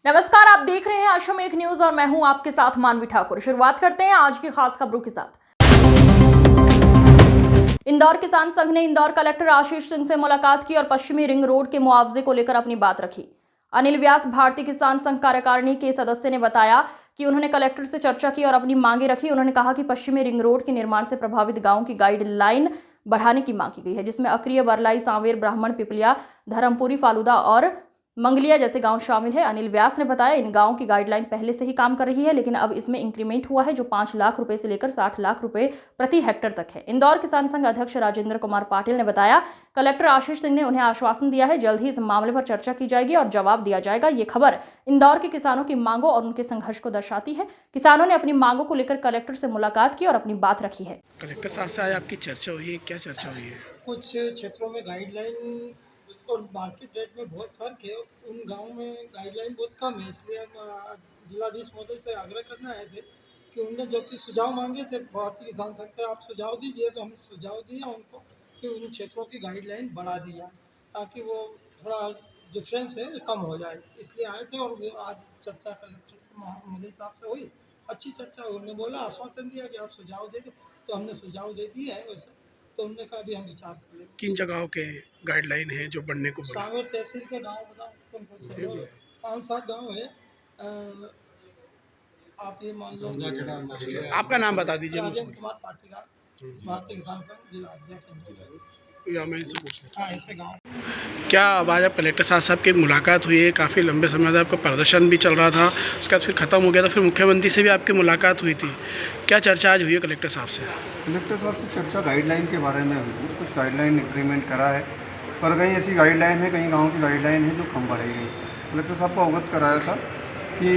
नमस्कार, आप देख रहे हैं अश्वमेघ न्यूज और मैं हूं आपके साथ मानवी ठाकुर। शुरुआत करते हैं आज की खास खबरों के साथ। इंदौर किसान संघ ने इंदौर कलेक्टर आशीष सिंह से मुलाकात की और पश्चिमी रिंग रोड के मुआवजे को लेकर अपनी बात रखी। अनिल व्यास भारतीय किसान संघ कार्यकारिणी के सदस्य ने बताया कि उन्होंने कलेक्टर से चर्चा की और अपनी मांगे रखी। उन्होंने कहा कि पश्चिमी रिंग रोड के निर्माण से प्रभावित गांवों की गाइडलाइन बढ़ाने की मांग की गई है, जिसमें अक्रिय, बरलाई, सांवेर, ब्राह्मण, पिपलिया, धर्मपुरी, फालूदा और मंगलिया जैसे गांव शामिल है। अनिल व्यास ने बताया इन गांवों की गाइडलाइन पहले से ही काम कर रही है, लेकिन अब इसमें इंक्रीमेंट हुआ है जो 5 लाख रुपए से लेकर 60 लाख रुपए प्रति हेक्टेयर तक है। इंदौर किसान संघ अध्यक्ष राजेंद्र कुमार पाटिल ने बताया कलेक्टर आशीष सिंह ने उन्हें आश्वासन दिया है जल्द ही इस मामले पर चर्चा की जाएगी और जवाब दिया जाएगा। ये खबर इंदौर के किसानों की मांगों और उनके संघर्ष को दर्शाती है। किसानों ने अपनी मांगों को लेकर कलेक्टर से मुलाकात की और अपनी बात रखी है। कलेक्टर साहब से आज आपकी चर्चा हुई है, क्या चर्चा हुई है? कुछ क्षेत्रों में गाइडलाइन और मार्केट रेट में बहुत फ़र्क है। उन गाँव में गाइडलाइन बहुत कम है, इसलिए हम आज जिलाधीश महोदय से आग्रह करने आए थे कि उनने जो कि सुझाव मांगे थे भारतीय किसान संघ से, आप सुझाव दीजिए। तो हम सुझाव दिए उनको कि उन क्षेत्रों की गाइडलाइन बढ़ा दी जाए ताकि वो थोड़ा डिफरेंस है कम हो जाए, इसलिए आए थे। और वो आज चर्चा कलेक्टर महोदय साहब से हुई, अच्छी चर्चा हुई। उन्होंने बोला, आश्वासन दिया कि आप सुझाव दे दें, तो हमने सुझाव दे दिए है वैसे। तो उन्होंने कहा अभी हम विचार कर लेंगे। किन जगहों के गाइडलाइन है जो बढ़ने को बोला? सांवेर तहसील के गांव बताओ कौन कौन से? 5-7 गांव है। आप ये मान लो। आपका नाम बता दीजिए मुझे। राजेंद्र कुमार पाटीदार, भारतीय किसान संघ जिला अध्यक्ष। या मैं इनसे पूछ लेता हाँ, ऐसे गाँव। हूं। क्या आज आप कलेक्टर साहब की मुलाकात हुई है? काफ़ी लंबे समय से आपका प्रदर्शन भी चल रहा था, उसके बाद फिर ख़त्म हो गया था, फिर मुख्यमंत्री से भी आपकी मुलाकात हुई थी। क्या चर्चा आज हुई है कलेक्टर साहब से? कलेक्टर साहब से चर्चा गाइडलाइन के बारे में हुई है। कुछ गाइडलाइन इंक्रीमेंट करा है, पर कहीं ऐसी गाइडलाइन है, कहीं गांव की गाइडलाइन है जो कम बढ़ाई गई। कलेक्टर साहब को अवगत कराया था कि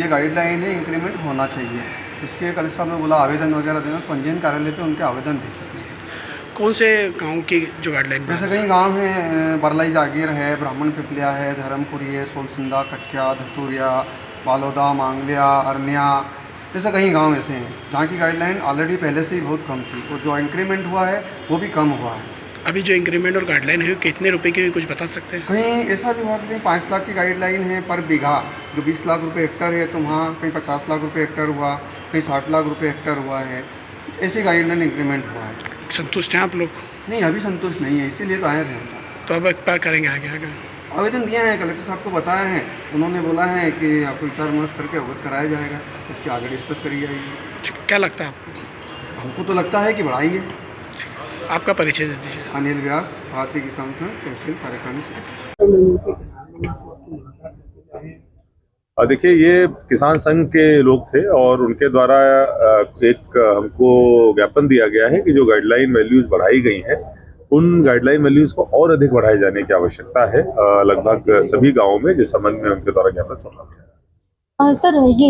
ये गाइडलाइन है, इंक्रीमेंट होना चाहिए। इसके कलेक्टर साहब ने बोला आवेदन वगैरह देना, तो पंजीयन कार्यालय पे उनके आवेदन दे चुके हैं। कौन से गाँव की जो गाइडलाइन? जैसे कई गांव हैं, बरलाई जागीर है, ब्राह्मण पिपलिया है, धर्मपुरी है, सोलसिंदा, कटकिया, धतूरिया, बालोदा, मांगलिया, अरनिया, जैसे कई गांव ऐसे हैं जहाँ की गाइडलाइन ऑलरेडी पहले से ही बहुत कम थी, और जो इंक्रीमेंट हुआ है वो भी कम हुआ है। अभी जो इंक्रीमेंट और गाइडलाइन है कितने रुपए की, कुछ बता सकते हैं? कहीं ऐसा भी हुआ कि कहीं 5 लाख की गाइडलाइन है पर बीघा, जो 20 लाख रुपए हेक्टर है, तो वहाँ कहीं 50 लाख रुपए हेक्टर हुआ, कहीं 60 लाख रुपए हेक्टर हुआ है। ऐसी गाइडलाइन इंक्रीमेंट हुआ है। संतुष्ट हैं आप लोग? नहीं, अभी संतुष्ट नहीं है, इसीलिए तो आए थे हम। तो अब क्या करेंगे आगे? आवेदन दिया है, कलेक्टर साहब को बताया है, उन्होंने बोला है कि आपको विचार विमर्श करके अवगत कराया जाएगा, उसके आगे डिस्कस करी जाएगी। क्या लगता है आपको? हमको तो लगता है कि बढ़ाएंगे। आपका परिचय दे दीजिए। अनिल व्यास, भारतीय किसान संघ तहसील कार्यकारिणी सदस्य। देखिए, ये किसान संघ के लोग थे और उनके द्वारा एक हमको ज्ञापन दिया गया है कि जो गाइडलाइन वैल्यूज बढ़ाई गई हैं, उन गाइडलाइन वैल्यूज को और अधिक बढ़ाए जाने की आवश्यकता है। लगभग सभी गांवों में जिस संबंध में उनके द्वारा ज्ञापन सौंपा गया है। सर, ये